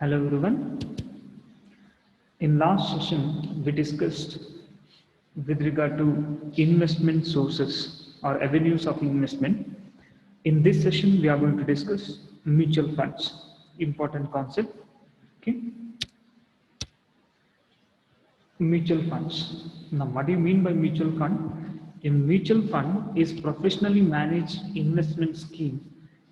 Hello everyone. In last session, we discussed with regard to investment sources or avenues of investment. In this session, we are going to discuss mutual funds. Important concept. Okay. Mutual funds. Now, what do you mean by mutual fund? A mutual fund is professionally managed investment scheme,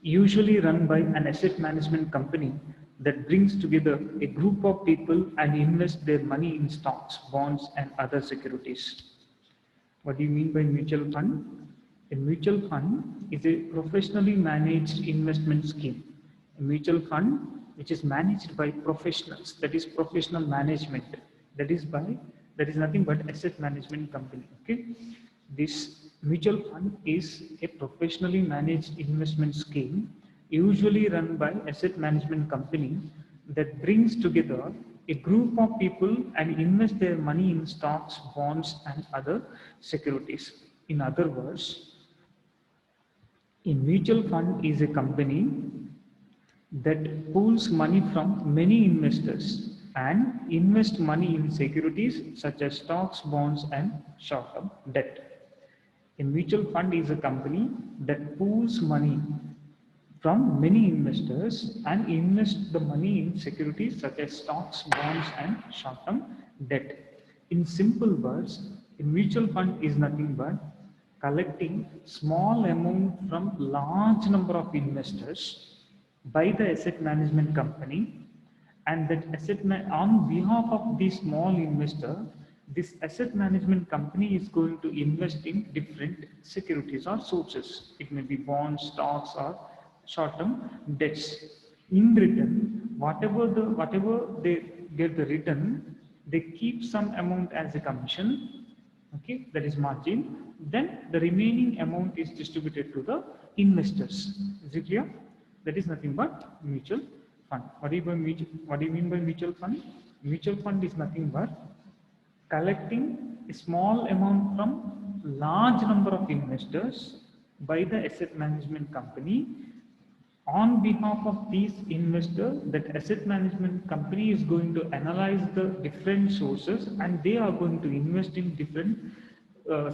usually run by an asset management company that brings together a group of people and invest their money in stocks, bonds, and other securities. What do you mean by mutual fund? A mutual fund is a professionally managed investment scheme. A mutual fund which is managed by professionals, that is professional management, that is nothing but asset management company. Okay, this mutual fund is a professionally managed investment scheme usually run by asset management company that brings together a group of people and invest their money in stocks, bonds, and other securities. In other words, a mutual fund is a company that pools money from many investors and invest money in securities such as stocks, bonds, and short-term debt. A mutual fund is a company that pools money from many investors and invest the money in securities such as stocks, bonds, and short-term debt. In simple words, a mutual fund is nothing but collecting small amount from large number of investors by the asset management company, and that on behalf of the small investor, this asset management company is going to invest in different securities or sources. It may be bonds, stocks, or short-term debts. In return, whatever they get the return, they keep some amount as a commission. Okay, that is margin. Then the remaining amount is distributed to the investors. Is it clear? That is nothing but mutual fund. What do you mean by mutual fund? Mutual fund is nothing but collecting a small amount from large number of investors by the asset management company. On behalf of these investors, that asset management company is going to analyze the different sources and they are going to invest in different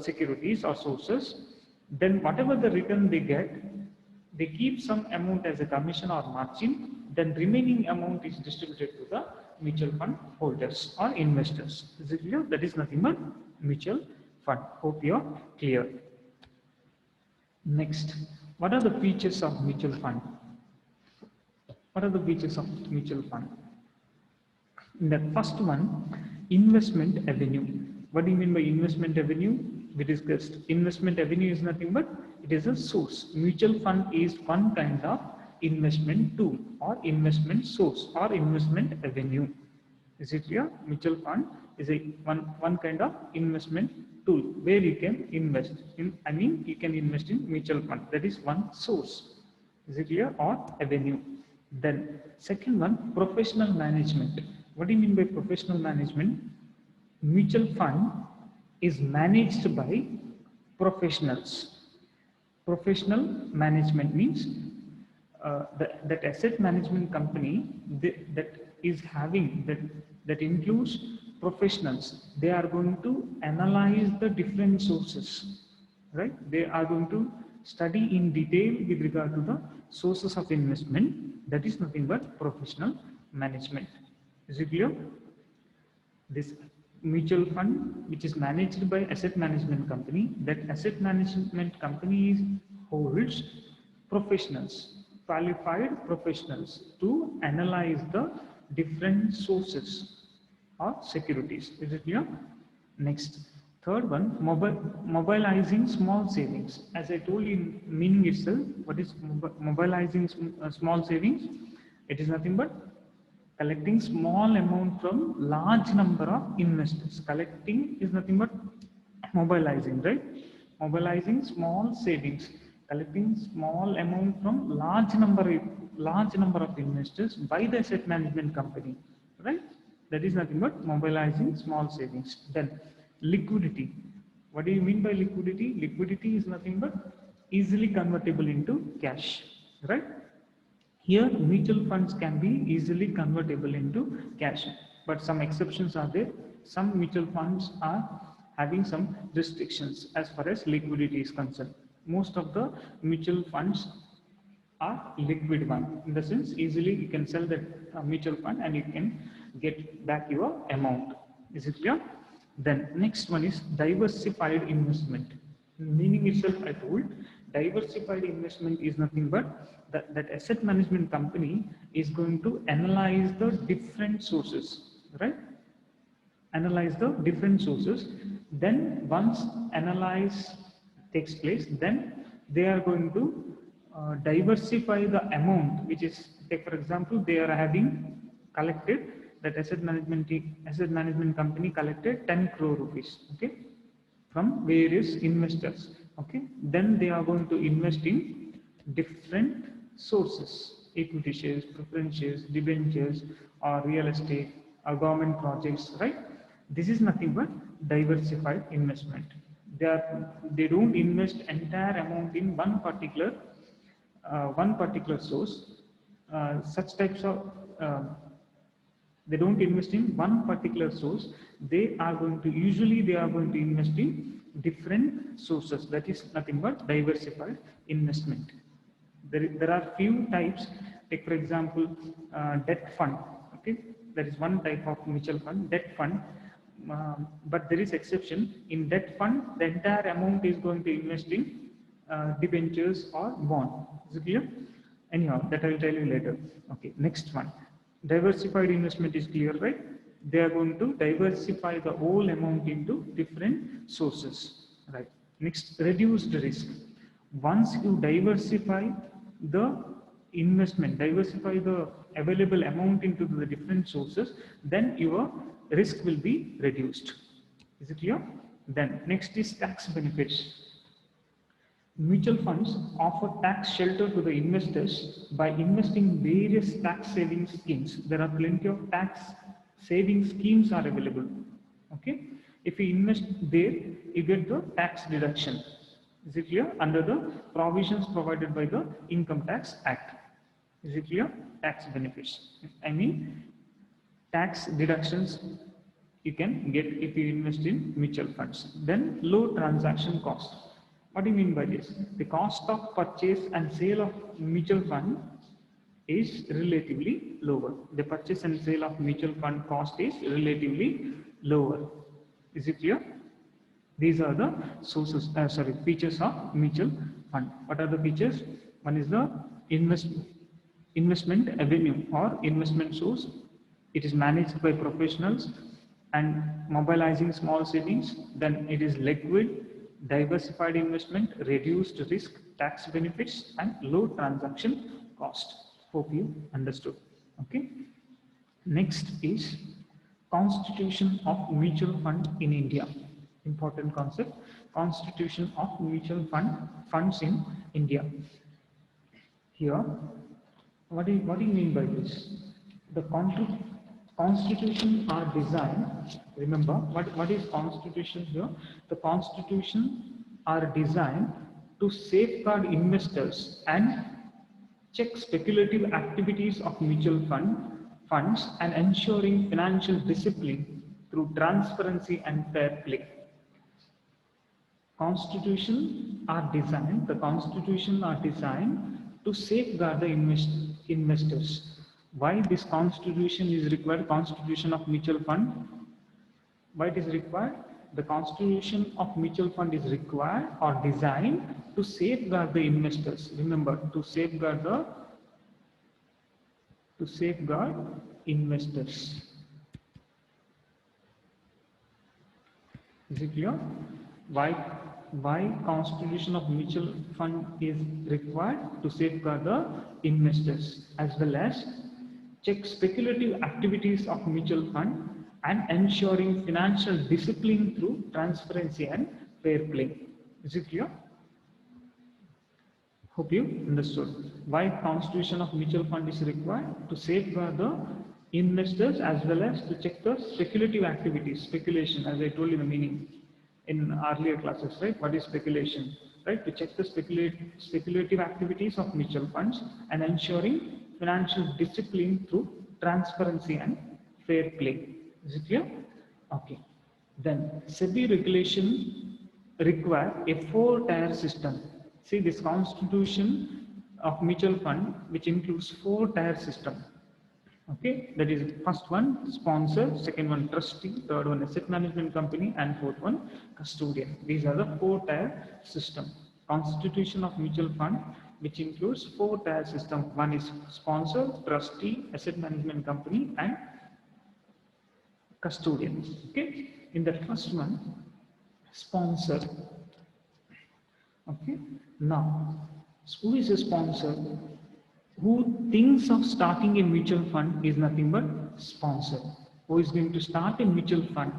securities or sources. Then whatever the return they get, they keep some amount as a commission or margin, then remaining amount is distributed to the mutual fund holders or investors. Is it clear? That is nothing but mutual fund. Hope you are clear. Next, what are the features of mutual fund? What are the features of mutual fund? The first one, investment avenue. What do you mean by investment avenue? We discussed investment avenue is nothing but it is a source. Mutual fund is one kind of investment tool or investment source or investment avenue. Is it clear? Mutual fund is a one kind of investment tool where you can invest in. I mean, you can invest in mutual fund. That is one source. Is it clear? Or avenue. Then second one, professional management. What do you mean by professional management? Mutual fund is managed by professionals. Professional management means that asset management company that includes professionals. They are going to analyze the different sources, right? They are going to study in detail with regard to the sources of investment. That is nothing but professional management. Is it clear? This mutual fund which is managed by asset management company, that asset management company holds professionals, qualified professionals to analyze the different sources or securities. Is it clear? Next, third one, mobilizing small savings. As I told you in meaning itself, what is mobilizing small savings? It is nothing but collecting small amount from large number of investors. Collecting is nothing but mobilizing, right? Mobilizing small savings, collecting small amount from large number of investors by the asset management company, right? That is nothing but mobilizing small savings. Then liquidity. What do you mean by liquidity? Liquidity is nothing but easily convertible into cash, right? Here, mutual funds can be easily convertible into cash, but some exceptions are there. Some mutual funds are having some restrictions as far as liquidity is concerned. Most of the mutual funds are liquid one, in the sense easily you can sell that mutual fund and you can get back your amount. Is it clear? Then next one is diversified investment. Meaning itself I told, diversified investment is nothing but that asset management company is going to analyze the different sources, right? Analyze the different sources. Then once analyze takes place, then they are going to diversify the amount, which is, take for example, they are having collected, that asset management company collected 10 crore rupees, okay, from various investors, okay. Then they are going to invest in different sources: equity shares, preference shares, debentures, or real estate, or government projects, right? This is nothing but diversified investment. They don't invest entire amount in one particular source. Such types of they don't invest in one particular source. They are going to invest in different sources. That is nothing but diversified investment. There are few types. Take for example, debt fund. Okay, that is one type of mutual fund, debt fund. But there is exception. In debt fund, the entire amount is going to invest in debentures or bond. Is it clear? Anyhow, that I will tell you later. Okay, next one. Diversified investment is clear, right? They are going to diversify the whole amount into different sources, right? Next, reduced risk. Once you diversify the investment, diversify the available amount into the different sources, then your risk will be reduced. Is it clear? Then next is tax benefits. Mutual funds offer tax shelter to the investors by investing various tax saving schemes. There are plenty of tax saving schemes are available. Okay, if you invest there, you get the tax deduction. Is it clear? Under the provisions provided by the Income Tax Act. Is it clear? Tax benefits. I mean, tax deductions you can get if you invest in mutual funds. Then low transaction cost. What do you mean by this? The cost of purchase and sale of mutual fund is relatively lower. The purchase and sale of mutual fund cost is relatively lower. Is it clear? These are the features of mutual fund. What are the features? One is the investment avenue or investment source. It is managed by professionals and mobilizing small savings. Then it is liquid, diversified investment, reduced risk, tax benefits, and low transaction cost. Hope you understood. Okay. Next is constitution of mutual fund in India. Important concept. Constitution of mutual funds in India. Here, what do you mean by this? The constitution are designed. Remember, what is constitution here? The constitution are designed to safeguard investors and check speculative activities of mutual funds and ensuring financial discipline through transparency and fair play. The constitution are designed to safeguard the investors. Why this constitution is required? Constitution of mutual fund. Why it is required? The constitution of mutual fund is required or designed to safeguard the investors. Remember, to safeguard investors. Is it clear? Why constitution of mutual fund is required? To safeguard the investors as well as check speculative activities of mutual fund and ensuring financial discipline through transparency and fair play. Is it clear? Hope you understood. Why constitution of mutual fund is required? To safeguard the investors as well as to check the speculative activities. Speculation, as I told you the meaning in earlier classes, right? What is speculation? Right? To check the speculative activities of mutual funds and ensuring financial discipline through transparency and fair play. Is it clear? Okay. Then SEBI regulation require a four-tier system. See this constitution of mutual fund, which includes four-tier system. Okay, that is first one sponsor, second one trustee, third one asset management company, and fourth one custodian. These are the four-tier system. Constitution of mutual fund, which includes four-tier system. One is sponsor, trustee, asset management company, and custodians. Okay, in the first one, sponsor. Okay, now who is a sponsor? Who thinks of starting a mutual fund is nothing but sponsor. Who is going to start a mutual fund,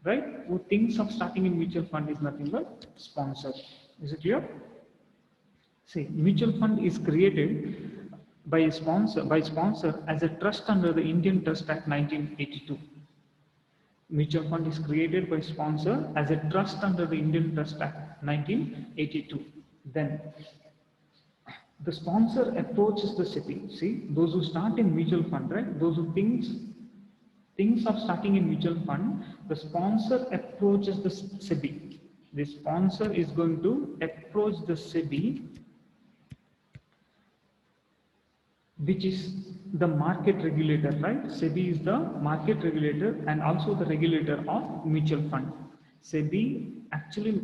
right? Who thinks of starting a mutual fund is nothing but sponsor. Is it clear? See, mutual fund is created by a sponsor as a trust under the Indian Trust Act 1982. Mutual fund is created by sponsor as a trust under the Indian Trust Act 1982. Then the sponsor approaches the SEBI. See, those who start in mutual fund, right? Those who thinks of starting a mutual fund, the sponsor approaches the SEBI. The sponsor is going to approach the SEBI, which is the market regulator, right? SEBI is the market regulator and also the regulator of mutual fund. SEBI actually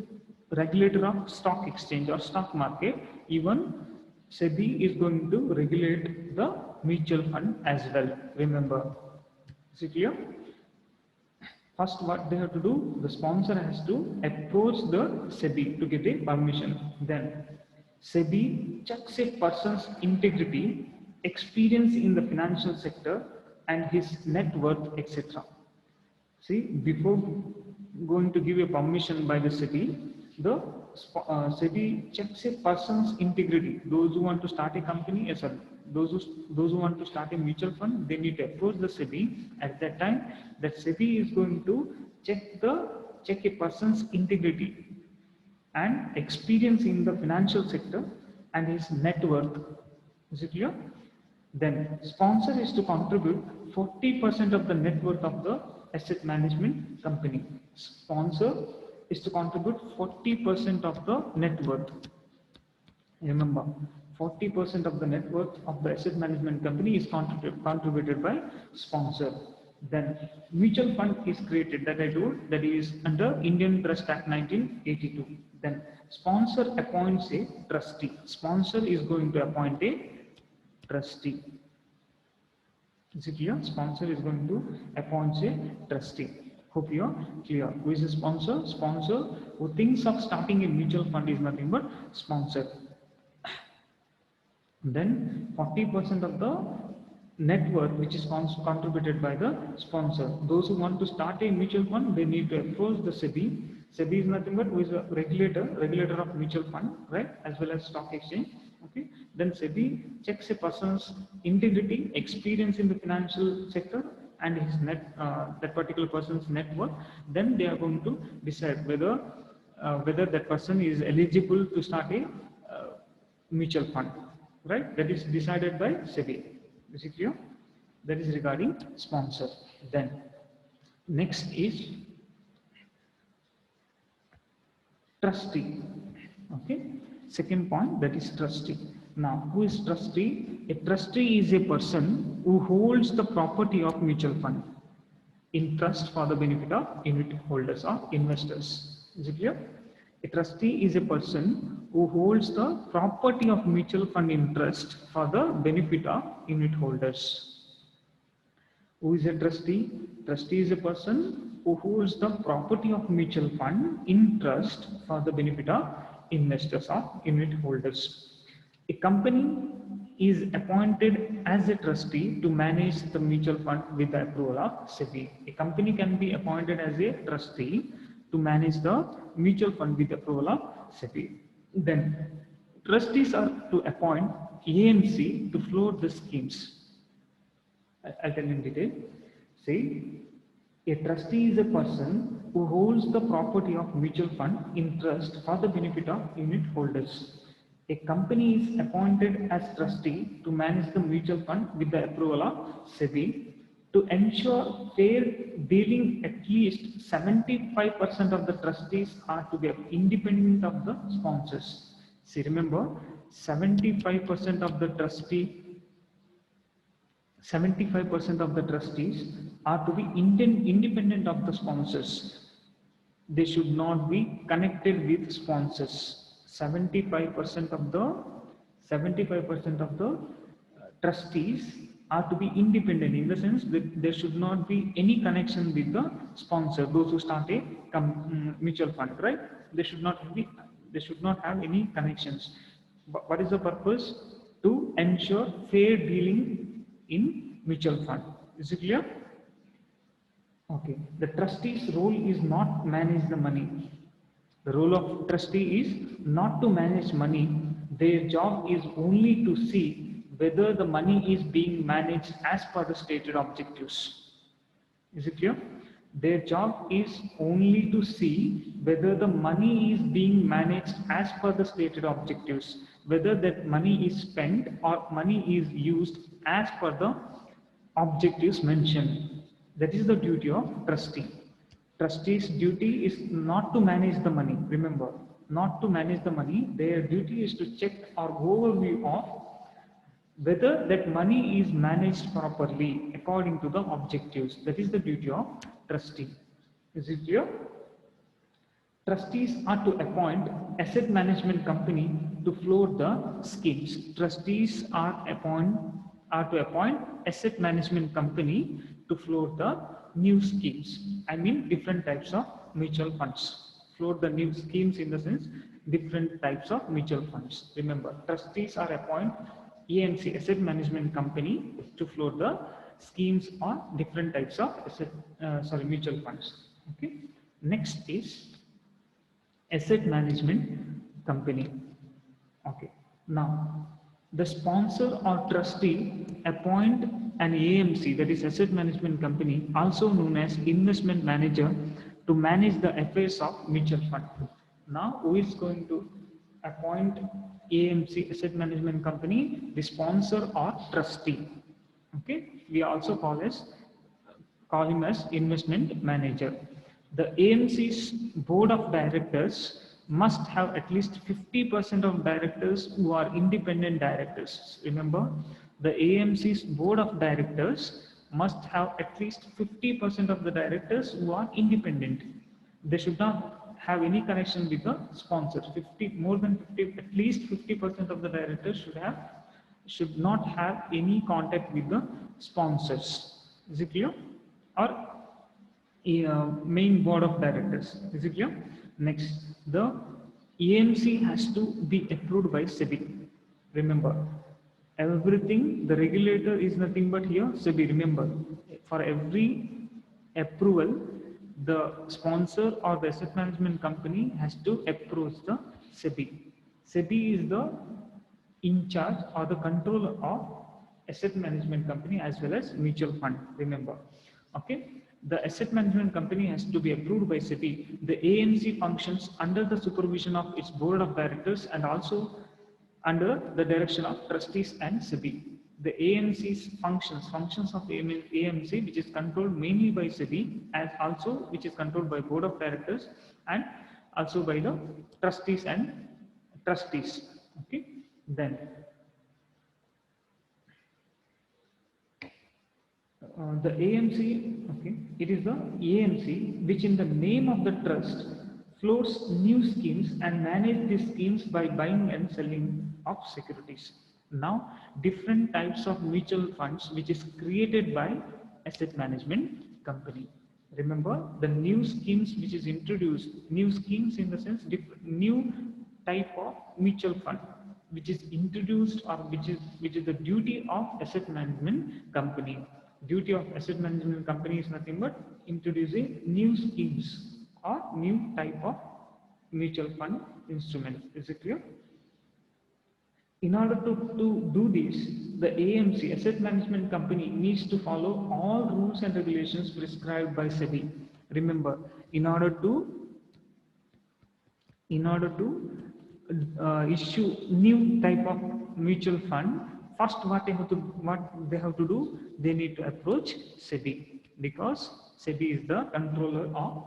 regulator of stock exchange or stock market. Even SEBI is going to regulate the mutual fund as well. Remember, is it clear? First, what they have to do, the sponsor has to approach the SEBI to get a permission. Then SEBI checks a person's integrity, experience in the financial sector, and his net worth, etc. See, before going to give a permission by the SEBI, the SEBI checks a person's integrity. Those who want to start a company, those who want to start a mutual fund, they need to approach the SEBI. At that time, that SEBI is going to check a person's integrity and experience in the financial sector and his net worth. Is it clear? Then sponsor is to contribute 40% of the net worth of the asset management company. Sponsor is to contribute 40% of the net worth. Remember, 40% of the net worth of the asset management company is contributed by sponsor. Then mutual fund is created, that I told, that is under Indian Trust Act 1982. Then sponsor appoints a trustee. Sponsor is going to appoint a trustee. Is it clear? Sponsor is going to appoint a trustee. Hope you are clear. Who is a sponsor? Sponsor who thinks of starting a mutual fund is nothing but sponsor. Then 40% of the net worth which is contributed by the sponsor. Those who want to start a mutual fund, they need to approach the SEBI. SEBI is nothing but who is a regulator of mutual fund, right? As well as stock exchange. Okay. Then SEBI checks a person's integrity, experience in the financial sector, and his that particular person's net worth. Then they are going to decide whether that person is eligible to start a mutual fund, right? That is decided by SEBI. Is it clear? That is regarding sponsor. Then next is trustee. Okay. Second point, that is trustee. Now, who is trustee? A trustee is a person who holds the property of mutual fund in trust for the benefit of unit holders or investors. Is it clear? A trustee is a person who holds the property of mutual fund in trust for the benefit of unit holders. Who is a trustee? Trustee is a person who holds the property of mutual fund in trust for the benefit of investors or unit holders. A company is appointed as a trustee to manage the mutual fund with the approval of SEBI. A company can be appointed as a trustee to manage the mutual fund with the approval of SEBI. Then trustees are to appoint AMC to float the schemes. I'll tell you in detail. See, a trustee is a person who holds the property of mutual fund in trust for the benefit of unit holders. A company is appointed as trustee to manage the mutual fund with the approval of SEBI. To ensure fair dealing, at least 75% of the trustees are to be independent of the sponsors. See, remember, 75% of the 75% of the trustees are to be independent of the sponsors. They should not be connected with sponsors. 75% of the trustees are to be independent, in the sense that there should not be any connection with the sponsor. Those who start a mutual fund, right? They should not have any connections. But what is the purpose? To ensure fair dealing in mutual fund. Is it clear? Okay. The trustee's role is not manage the money. The role of trustee is not to manage money. Their job is only to see whether the money is being managed as per the stated objectives. Is it clear? Their job is only to see whether the money is being managed as per the stated objectives, whether that money is spent or money is used as per the objectives mentioned. That is the duty of trustee. Trustee's duty is not to manage the money. Remember, not to manage the money. Their duty is to check or overview of whether that money is managed properly according to the objectives. That is the duty of trustee. Is it clear? Trustees are to appoint asset management company to float the schemes. Trustees are to appoint asset management company to float the new schemes. I mean different types of mutual funds. Float the new schemes, in the sense different types of mutual funds. Remember, trustees are appoint AMC, asset management company, to float the schemes or different types of mutual funds. Okay. Next is asset management company. Okay. Now, the sponsor or trustee appoint an AMC, that is asset management company, also known as investment manager, to manage the affairs of mutual fund. Now, who is going to appoint AMC, asset management company? The sponsor or trustee. Okay, we also call him as investment manager. The AMC's board of directors must have at least 50% of directors who are independent directors. Remember, the AMC's board of directors must have at least 50% of the directors who are independent. They should not have any connection with the sponsors. At least 50% of the directors should not have any contact with the sponsors. Is it clear? Or main board of directors. Is it clear? Next, the AMC has to be approved by SEBI. Remember, everything, the regulator is nothing but here SEBI. Remember, for every approval, the sponsor or the asset management company has to approach the SEBI. SEBI is the in charge or the controller of asset management company as well as mutual fund. Remember, okay. The asset management company has to be approved by SEBI. The AMC functions under the supervision of its board of directors and also under the direction of trustees and SEBI. The AMC's functions of AMC, which is controlled mainly by SEBI, and also which is controlled by board of directors and also by the trustees and trustees. Okay, then. The AMC, okay, it is the AMC which in the name of the trust floats new schemes and manage these schemes by buying and selling of securities. Now, different types of mutual funds which is created by asset management company. Remember, the new schemes which is introduced, new schemes in the sense new type of mutual fund which is introduced or which is the duty of asset management company. Duty of asset management company is nothing but introducing new schemes or new type of mutual fund instruments. Is it clear? In order to do this, the AMC, asset management company, needs to follow all rules and regulations prescribed by SEBI. Remember, in order to issue new type of mutual fund, first what they have to do, they need to approach SEBI, because SEBI is the controller of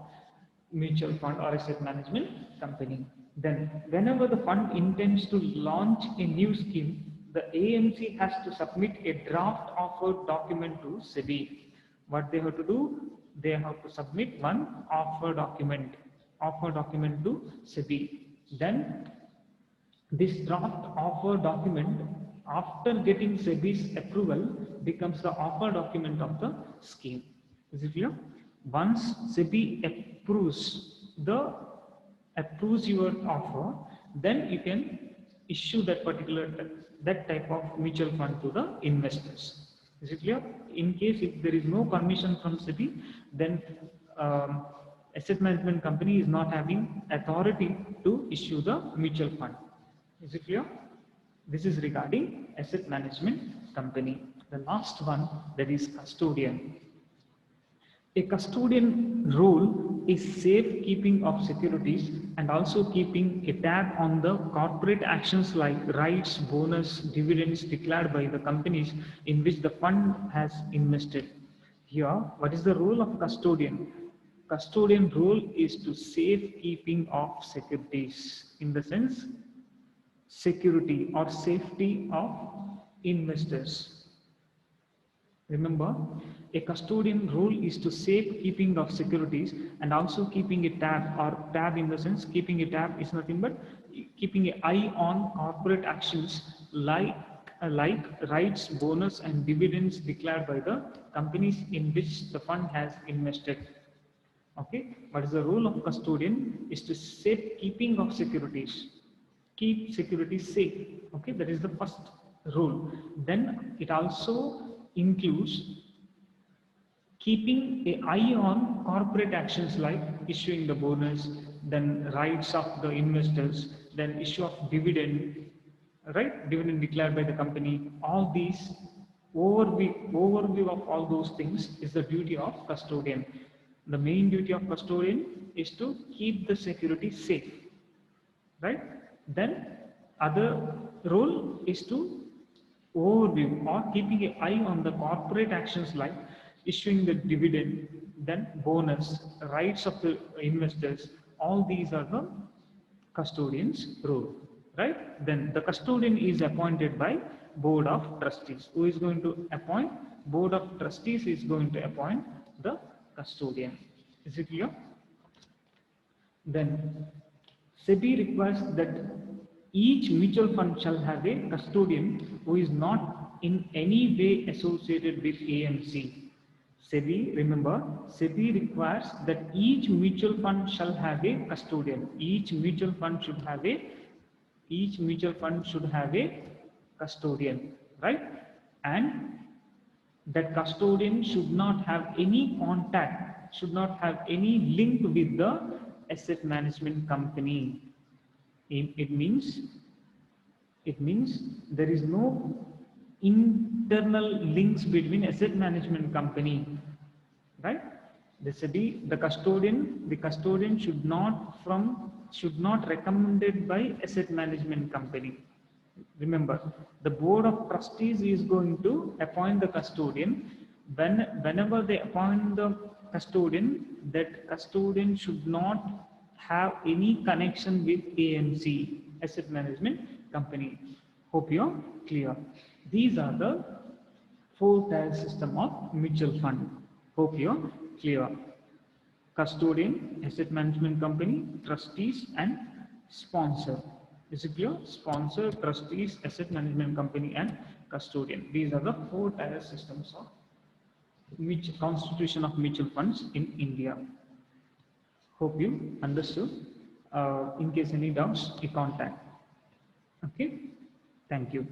mutual fund or asset management company. Then whenever the fund intends to launch a new scheme, the AMC has to submit a draft offer document to SEBI. What they have to do, they have to submit one offer document to SEBI. Then this draft offer document, after getting SEBI's approval, becomes the offer document of the scheme. Is it clear? Once SEBI approves your offer, then you can issue that type of mutual fund to the investors. Is it clear? In case if there is no permission from SEBI, then asset management company is not having authority to issue the mutual fund. Is it clear? This is regarding asset management company. The last one, that is custodian. A custodian role is safekeeping of securities and also keeping a tab on the corporate actions like rights, bonus, dividends declared by the companies in which the fund has invested. Here, what is the role of custodian? Custodian role is to safekeeping of securities, in the sense security or safety of investors. Remember, a custodian role is to safekeeping of securities and also keeping a tab in the sense, keeping a tab is nothing but keeping an eye on corporate actions like rights, bonus and dividends declared by the companies in which the fund has invested. Okay, what is the role of custodian? Is to safekeeping of securities, keep securities safe. Okay, that is the first role. Then it also includes keeping an eye on corporate actions like issuing the bonus, then rights of the investors, then issue of dividend, right? Dividend declared by the company. All these overview of all those things is the duty of custodian. The main duty of custodian is to keep the security safe, right? Then other role is to overview or keeping an eye on the corporate actions like issuing the dividend, then bonus, rights of the investors. All these are the custodian's role, right? Then the custodian is appointed by board of trustees. Who is going to appoint? Board of trustees is going to appoint the custodian. Is it clear? Then SEBI requires that each mutual fund shall have a custodian who is not in any way associated with AMC. SEBI, remember, SEBI requires that each mutual fund shall have a custodian. Each mutual fund should have a custodian, right? And that custodian should not have any contact, should not have any link with the asset management company. It means there is no internal links between asset management company, right? The custodian should not recommended by asset management company. Remember, the board of trustees is going to appoint the custodian. Whenever they appoint the custodian, that custodian should not have any connection with AMC, asset management company. Hope you're clear. These are the 4-tier system of mutual fund. Hope you're clear. Custodian, asset management company, trustees and sponsor. Is it clear? Sponsor, trustees, asset management company and custodian. These are the 4-tier systems of constitution of mutual funds in India. Hope you understood. In case any doubts, you contact. Okay. Thank you.